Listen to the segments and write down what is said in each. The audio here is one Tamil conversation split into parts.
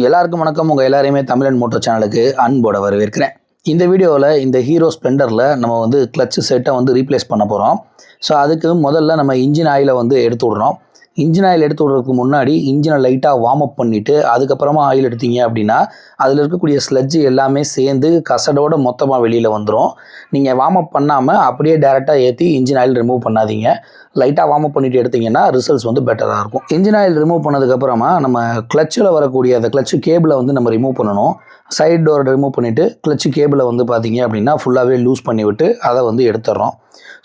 எல்லாருக்கும் வணக்கம். உங்கள் எல்லாரையுமே தமிழன் மோட்டோ சேனலுக்கு அன்போட வரவேற்கிறேன். இந்த வீடியோவில் இந்த ஹீரோ ஸ்ப்ளெண்டரில் நம்ம வந்து கிளட்ச் செட்டை வந்து ரீப்ளேஸ் பண்ண போகிறோம். ஸோ அதுக்கு முதல்ல நம்ம இன்ஜின் ஆயிலை வந்து எடுத்து விட்றோம். இன்ஜின் ஆயில் எடுத்து விட்றதுக்கு முன்னாடி இன்ஜினை லைட்டாக வார்ம் அப் பண்ணிவிட்டு அதுக்கப்புறமா ஆயில் எடுத்தீங்க அப்படின்னா அதில் இருக்கக்கூடிய ஸ்லட்ஜு எல்லாமே சேர்ந்து கசடோட மொத்தமாக வெளியில் வந்துடும். நீங்கள் வார்ம் அப் பண்ணாமல் அப்படியே டேரெக்டாக ஏற்றி இன்ஜின் ஆயில் ரிமூவ் பண்ணாதீங்க. லைட்டாக வார்ம் அப் பண்ணிவிட்டு எடுத்திங்கன்னா ரிசல்ட்ஸ் வந்து பெட்டராக இருக்கும். இன்ஜின் ஆயில் ரிமூவ் பண்ணதுக்கப்புறமா நம்ம கிளச்சில் வரக்கூடிய அந்த கிளச்சு கேபிளை வந்து நம்ம ரிமூவ் பண்ணணும். சைட் டோரை ரிமூவ் பண்ணிவிட்டு கிளச்சு கேபிளை வந்து பார்த்தீங்க அப்படின்னா ஃபுல்லாகவே லூஸ் பண்ணிவிட்டு அதை வந்து எடுத்துடுறோம்.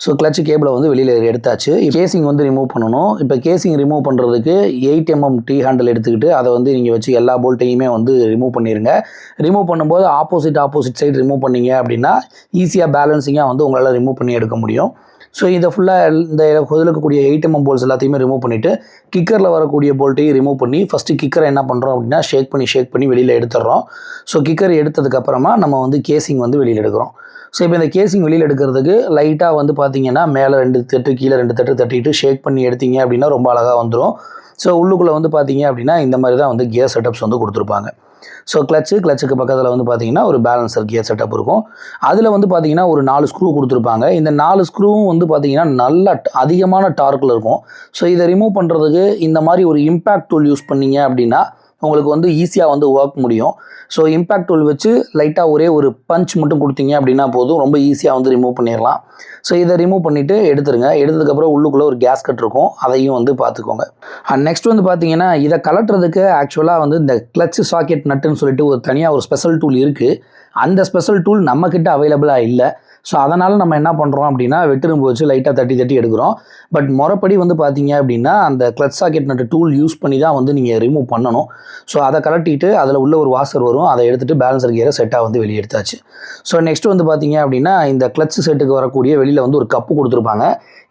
ஸோ கிளச்சு கேபிளை வந்து வெளியில் எடுத்தாச்சு. கேசிங் வந்து ரிமூவ் பண்ணணும். இப்போ கேசிங் ரிமூவ் பண்ணுறதுக்கு 8 mm டீ ஹேண்டில் எடுத்துக்கிட்டு அதை வந்து நீங்கள் வச்சு எல்லா போல்ட்டையுமே வந்து ரிமூவ் பண்ணிடுங்க. ரிமூவ் பண்ணும்போது ஆப்போசிட் சைடு ரிமூவ் பண்ணிங்க அப்படின்னா ஈஸியாக பேலன்சிங்காக வந்து உங்களால் ரிமூவ் பண்ணி எடுக்க முடியும். ஸோ இதை ஃபுல்லாக இந்த இதில் இருக்கக்கூடிய 8 mm போல்ட்ஸ் எல்லாத்தையுமே ரிமூவ் பண்ணிவிட்டு கிக்கரில் வரக்கூடிய போல்ட்டையும் ரிமூவ் பண்ணி ஃபஸ்ட்டு கிக்கரை என்ன பண்ணுறோம் அப்படின்னா ஷேக் பண்ணி வெளியில் எடுத்துடுறோம். ஸோ கிக்கர் எடுத்ததுக்கப்புறமா நம்ம வந்து கேசிங் வந்து வெளியில் எடுக்கிறோம். ஸோ இப்போ இந்த கேசிங் வெளியில் எடுக்கிறதுக்கு லைட்டாக வந்து பார்த்தீங்கன்னா மேலே 2 தட்டு கீழே 2 தட்டு தட்டிட்டு ஷேக் பண்ணி எடுத்தீங்க அப்படின்னா ரொம்ப அழகாக வந்துடும். ஸோ உள்ளுக்குள்ளே வந்து பார்த்தீங்க அப்படின்னா இந்த மாதிரி தான் வந்து கியர் செட்டப்ஸ் வந்து கொடுத்துருப்பாங்க. ஸோ கிளச்சுக்கு பக்கத்தில் வந்து பார்த்தீங்கன்னா ஒரு பேலன்சர் கியர் செட்டப் இருக்கும். அதில் வந்து பார்த்தீங்கன்னா ஒரு 4 ஸ்க்ரூ கொடுத்துருப்பாங்க. இந்த 4 ஸ்க்ரூவும் வந்து பார்த்தீங்கன்னா நல்ல அதிகமான டார்க்கில் இருக்கும். ஸோ இதை ரிமூவ் பண்ணுறதுக்கு இந்த மாதிரி ஒரு இம்பேக்ட் டூல் யூஸ் பண்ணீங்க அப்படின்னா உங்களுக்கு வந்து ஈஸியாக வந்து ஒர்க் முடியும். ஸோ இம்பேக்ட் டூல் வச்சு லைட்டாக ஒரே ஒரு பஞ்ச் மட்டும் கொடுத்தீங்க அப்படின்னா போதும், ரொம்ப ஈஸியாக வந்து ரிமூவ் பண்ணிடலாம். ஸோ இதை ரிமூவ் பண்ணிவிட்டு எடுத்துருங்க. எடுத்ததுக்கப்புறம் உள்ளுக்குள்ளே ஒரு கேஸ்கட் இருக்கும், அதையும் வந்து பார்த்துக்கோங்க. நெக்ஸ்ட் வந்து பார்த்தீங்கன்னா இதை கலட்டுறதுக்கு ஆக்சுவலாக வந்து இந்த கிளட்ச் சாக்கெட் நட்டுன்னு சொல்லிட்டு ஒரு தனியாக ஒரு ஸ்பெஷல் டூல் இருக்குது. அந்த ஸ்பெஷல் டூல் நம்மக்கிட்ட அவைலபிளாக இல்லை. ஸோ அதனால் நம்ம என்ன பண்ணுறோம் அப்படின்னா வெட்டிரும்பு வச்சு லைட்டாக தட்டி எடுக்கிறோம். பட் முறைப்படி வந்து பார்த்தீங்க அப்படின்னா அந்த கிளட்ச் சாக்கெட் நட்டு டூல் யூஸ் பண்ணி தான் வந்து நீங்கள் ரிமூவ் பண்ணணும். ஸோ அதை கலட்டிட்டு அதில் உள்ள ஒரு வாசர் வரும், அதை எடுத்துகிட்டு பேலன்சர் கியரை செட்டாக வந்து வெளியே எடுத்தாச்சு. ஸோ நெக்ஸ்ட் வந்து பார்த்தீங்க அப்படின்னா இந்த கிளட்ச் செட்டுக்கு வரக்கூடிய வெளியில் வந்து ஒரு கப்பு கொடுத்துருப்பாங்க.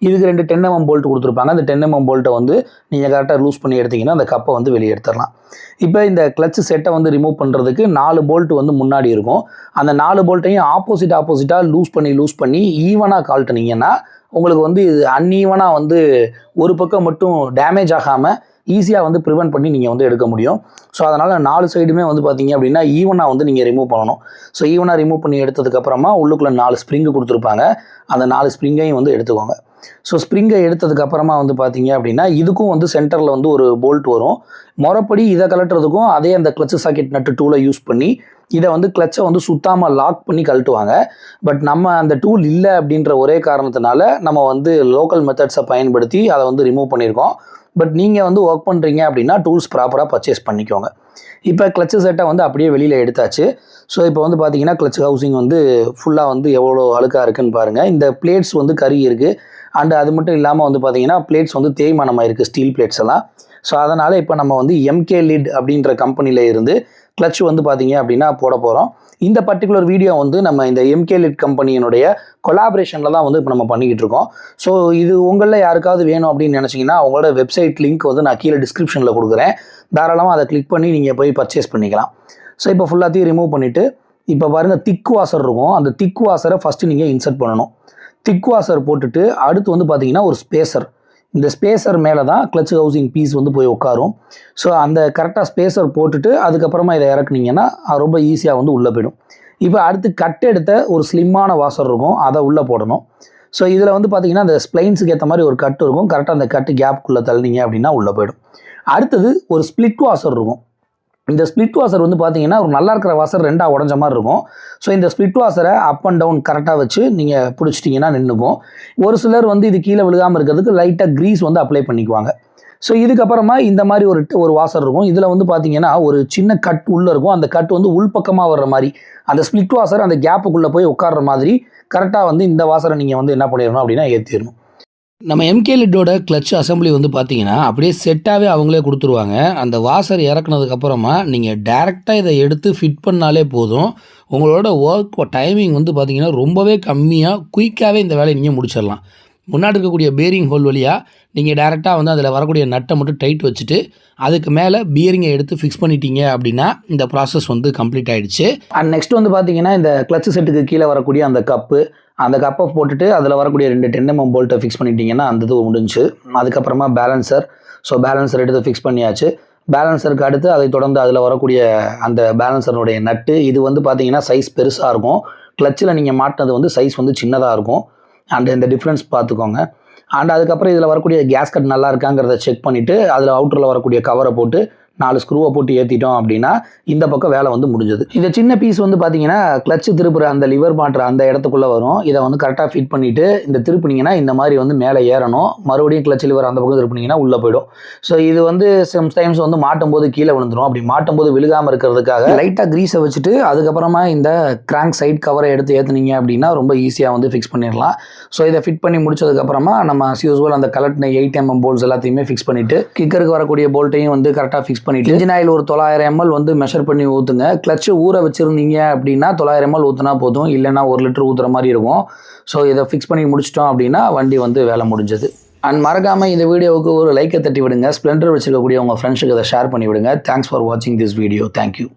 இதுக்கு 2 10 mm போல்ட் கொடுத்துருப்பாங்க. அந்த 10 mm போல்ட்டை வந்து நீங்கள் கரெக்டாக லூஸ் பண்ணி எடுத்திங்கன்னா அந்த கப்பை வந்து வெளியே எடுத்துடலாம். இப்போ இந்த கிளட்ச் செட்டை வந்து ரிமூவ் பண்ணுறதுக்கு 4 போல்ட் வந்து முன்னாடி இருக்கும். அந்த 4 போல்ட்டையும் ஆப்போசிட்டாக லூஸ் பண்ணி ஈவனாக கழட்டினீங்கன்னா உங்களுக்கு வந்து இது அன்ஈவனாக வந்து ஒரு பக்கம் மட்டும் டேமேஜ் ஆகாமல் ஈஸியாக வந்து ப்ரிவென்ட் பண்ணி நீங்கள் வந்து எடுக்க முடியும். ஸோ அதனால் 4 சைடுமே வந்து பார்த்தீங்க அப்படின்னா ஈவனாக வந்து நீங்கள் ரிமூவ் பண்ணணும். ஸோ ஈவனாக ரிமூவ் பண்ணி எடுத்ததுக்கப்புறமா உள்ளுக்குள்ளே 4 ஸ்ப்ரிங்கு கொடுத்துருப்பாங்க. அந்த 4 ஸ்ப்ரிங்கையும் வந்து எடுத்துக்கோங்க. ஸோ ஸ்ப்ரிங்கை எடுத்ததுக்கப்புறமா வந்து பார்த்தீங்க அப்படின்னா இதுக்கும் வந்து சென்டரில் வந்து ஒரு போல்ட் வரும். முறைப்படி இதை கலட்டுறதுக்கும் அதே அந்த கிளட்ச் சாக்கெட் நட்டு டூலை யூஸ் பண்ணி இதை வந்து கிளட்சை வந்து சுத்தாமல் லாக் பண்ணி கழட்டுவாங்க. பட் நம்ம அந்த டூல் இல்லை அப்படின்ற ஒரே காரணத்தினால நம்ம வந்து லோக்கல் மெத்தட்ஸை பயன்படுத்தி அதை வந்து ரிமூவ் பண்ணியிருக்கோம். பட் நீங்கள் வந்து ஒர்க் பண்ணுறீங்க அப்படின்னா டூல்ஸ் ப்ராப்பராக பர்ச்சேஸ் பண்ணிக்கோங்க. இப்போ கிளட்ச் செட்டை வந்து அப்படியே வெளியில் எடுத்தாச்சு. ஸோ இப்போ வந்து பார்த்தீங்கன்னா கிளட்ச் ஹவுசிங் வந்து ஃபுல்லாக வந்து எவ்வளோ அழுக்காக இருக்குதுன்னு பாருங்கள். இந்த பிளேட்ஸ் வந்து கறி இருக்குது. அண்டு அது மட்டும் இல்லாமல் வந்து பார்த்தீங்கன்னா பிளேட்ஸ் வந்து தேய்மானமாக இருக்குது, ஸ்டீல் பிளேட்ஸ் எல்லாம். ஸோ அதனால் இப்போ நம்ம வந்து எம்கே லிட் அப்படின்ற கம்பெனியில் இருந்து கிளட்ச் வந்து பார்த்தீங்க அப்படின்னா போட போகிறோம். இந்த பர்டிகுலர் வீடியோ வந்து நம்ம இந்த எம்கே லிட் கம்பெனியினுடைய கொலாபரேஷனில் தான் வந்து இப்போ நம்ம பண்ணிக்கிட்டு இருக்கோம். ஸோ இது உங்களில் யாருக்காவது வேணும் அப்படின்னு நினச்சிங்கன்னா அவங்களோட வெப்சைட் லிங்க் வந்து நான் கீழே டிஸ்கிரிப்ஷனில் கொடுக்குறேன். தாராளமாக அதை கிளிக் பண்ணி நீங்கள் போய் பர்ச்சேஸ் பண்ணிக்கலாம். ஸோ இப்போ ஃபுல்லாத்தையும் ரிமூவ் பண்ணிவிட்டு இப்போ பாருங்கள் திக் வாசர் இருக்கும். அந்த திக் வாசரை ஃபஸ்ட்டு நீங்கள் இன்சர்ட் பண்ணணும். திக் வாசர் போட்டுட்டு அடுத்து வந்து பார்த்தீங்கன்னா ஒரு ஸ்பேசர். இந்த ஸ்பேசர் மேலே தான் கிளட்ச் ஹவுசிங் பீஸ் வந்து போய் உட்காரும். ஸோ அந்த கரெக்டாக ஸ்பேசர் போட்டுட்டு அதுக்கப்புறமா இதை இறக்குனீங்கன்னா ரொம்ப ஈஸியாக வந்து உள்ளே போயிடும். இப்போ அடுத்து கட் எடுத்த ஒரு ஸ்லிம்மான வாசர் இருக்கும், அதை உள்ளே போடணும். ஸோ இதில் வந்து பார்த்தீங்கன்னா அந்த ஸ்ப்ளைன்ஸுக்கு ஏற்ற மாதிரி ஒரு கட் இருக்கும். கரெக்டாக அந்த கட்டு கேப்புக்குள்ளே தள்ளினீங்க அப்படின்னா உள்ளே போயிடும். அடுத்தது ஒரு ஸ்ப்ளிட் வாசர் இருக்கும். இந்த ஸ்ப்ளிட் வாசர் வந்து பார்த்தீங்கன்னா ஒரு நல்லா இருக்கிற வாசர் 2ஆக உடஞ்ச மாதிரி இருக்கும். ஸோ இந்த ஸ்ப்ளிட் வாசரை அப் அண்ட் டவுன் கரெக்டாக வச்சு நீங்கள் பிடிச்சிட்டிங்கன்னா நின்றுக்கும். ஒரு சிலர் வந்து இது கீழே விழுகாமல் இருக்கிறதுக்கு லைட்டாக க்ரீஸ் வந்து அப்ளை பண்ணிக்குவாங்க. ஸோ இதுக்கப்புறமா இந்த மாதிரி ஒரு வாசர் இருக்கும். இதில் வந்து பார்த்தீங்கன்னா ஒரு சின்ன கட் உள்ளே இருக்கும். அந்த கட் வந்து உள்பக்கமாக வர்ற மாதிரி அந்த ஸ்ப்ளிட் வாசர் அந்த கேப்புக்குள்ளே போய் உட்கார்ற மாதிரி கரெக்டாக வந்து இந்த வாசரை நீங்கள் வந்து என்ன பண்ணிடணும் அப்படின்னா ஏற்றிடணும். நம்ம எம்கே லிட்டோட கிளட்ச் அசம்பிளி வந்து பார்த்தீங்கன்னா அப்படியே செட்டாகவே அவங்களே கொடுத்துருவாங்க. அந்த வாசர் இறக்குனதுக்கப்புறமா நீங்கள் டேரெக்டாக இதை எடுத்து ஃபிட் பண்ணாலே போதும். உங்களோட ஒர்க் டைமிங் வந்து பார்த்தீங்கன்னா ரொம்பவே கம்மியாக குயிக்காகவே இந்த வேலையை நீங்கள் முடிச்சிடலாம். முன்னாடி இருக்கக்கூடிய பேரிங் ஹோல் வழியாக நீங்கள் டேரெக்டாக வந்து அதில் வரக்கூடிய நட்டை மட்டும் டைட் வச்சுட்டு அதுக்கு மேலே பியரிங்கை எடுத்து ஃபிக்ஸ் பண்ணிட்டீங்க அப்படின்னா இந்த ப்ராசஸ் வந்து கம்ப்ளீட் ஆகிடுச்சு. அண்ட் நெக்ஸ்ட் வந்து பார்த்தீங்கன்னா இந்த கிளட்ச் செட்டுக்கு கீழே வரக்கூடிய அந்த கப்பை போட்டுட்டு அதில் வரக்கூடிய 2 10 mm போல்ட்டை ஃபிக்ஸ் பண்ணிட்டீங்கன்னா அந்த இது முடிஞ்சு. அதுக்கப்புறமா பேலன்சர். ஸோ பேலன்சர் எடுத்து ஃபிக்ஸ் பண்ணியாச்சு. பேலன்சருக்கு அடுத்து அதை தொடர்ந்து அதில் வரக்கூடிய அந்த பேலன்சருடைய நட்டு, இது வந்து பார்த்தீங்கன்னா சைஸ் பெருசாக இருக்கும். கிளச்சில் நீங்கள் மாட்டினது வந்து சைஸ் வந்து சின்னதாக இருக்கும். அண்ட் இந்த டிஃப்ரென்ஸ் பார்த்துக்கோங்க. அண்ட் அதுக்கப்புறம் இதில் வரக்கூடிய கேஸ்கட் நல்லா இருக்காங்கிறத செக் பண்ணிவிட்டு அதில் அவுட்டரில் வரக்கூடிய கவரை போட்டு 4 ஸ்க்ரூவை போட்டு ஏற்றிட்டோம் அப்படின்னா இந்த பக்கம் வேலை வந்து முடிஞ்சது. இந்த சின்ன பீஸ் வந்து பார்த்தீங்கன்னா கிளச்சு திருப்புற அந்த லிவர் மாட்டுற அந்த இடத்துக்குள்ளே வரும். இதை வந்து கரெக்டாக ஃபிட் பண்ணிவிட்டு இந்த திருப்பினீங்கன்னா இந்த மாதிரி வந்து மேலே ஏறணும். மறுபடியும் கிளச் லிவர் அந்த பக்கம் திருப்பினீங்கன்னா உள்ளே போயிடும். ஸோ இது வந்து சம்டைம்ஸ் வந்து மாட்டும் போது கீழே விழுந்துடும். அப்படி மாட்டும் போது விழுகாமல் இருக்கிறதுக்காக லைட்டாக க்ரீஸை வச்சுட்டு அதுக்கப்புறமா இந்த கிராங்க் சைட் கவரை எடுத்து ஏற்றுனீங்க அப்படின்னா ரொம்ப ஈஸியாக வந்து ஃபிக்ஸ் பண்ணிடலாம். ஸோ இதை ஃபிட் பண்ணி முடிச்சதுக்கப்புறமா நம்ம as usual அந்த கலட்டின 8 mm போல்ட்ஸ் எல்லாத்தையுமே ஃபிக்ஸ் பண்ணிவிட்டு கிக்கருக்கு வரக்கூடிய போல்ட்டையும் வந்து கரெக்டாக ஃபிக்ஸ் பண்ணிவிட்டு இன்ஜின் ஆயில் ஒரு 900 ml வந்து மெஷர் பண்ணி ஊற்றுங்க. கிளச்சு ஊற வச்சுருந்தீங்க அப்படின்னா 900 ml ஊற்றினா போதும், இல்லைன்னா 1 லிட்டர் ஊற்றுற மாதிரி இருக்கும். ஸோ இதை ஃபிக்ஸ் பண்ணி முடிச்சிட்டோம் அப்படின்னா வண்டி வந்து வேலை முடிஞ்சது. அண்ட் மறக்காமல் இந்த வீடியோவுக்கு ஒரு லைக்கை தட்டி விடுங்க. ஸ்ப்ளெண்டர் வச்சுருக்கக்கூடிய உங்கள் ஃப்ரெண்ட்ஸுக்கு அதை ஷேர் பண்ணி விடுங்க. தேங்க்ஸ் ஃபார் வாட்சிங் திஸ் வீடியோ. தேங்க்யூ.